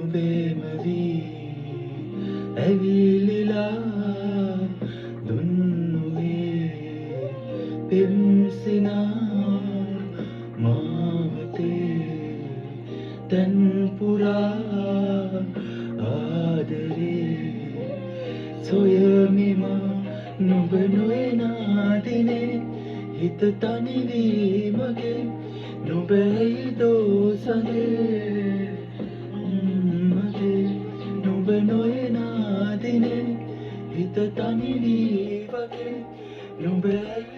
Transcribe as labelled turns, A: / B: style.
A: නුඹේම වී ඇවිලිලා දුන්නුවේ පෙම්සිනා මාවතේ තැන්පුරා ආදරේ සොයමිමා නුඹ නොයනා දිනේ හිත තනිවී මගේ නුඹයි දෝසගේ මගේ නුඹ නොයනා දිනේ හිත තනිවී වගේ නුඹයි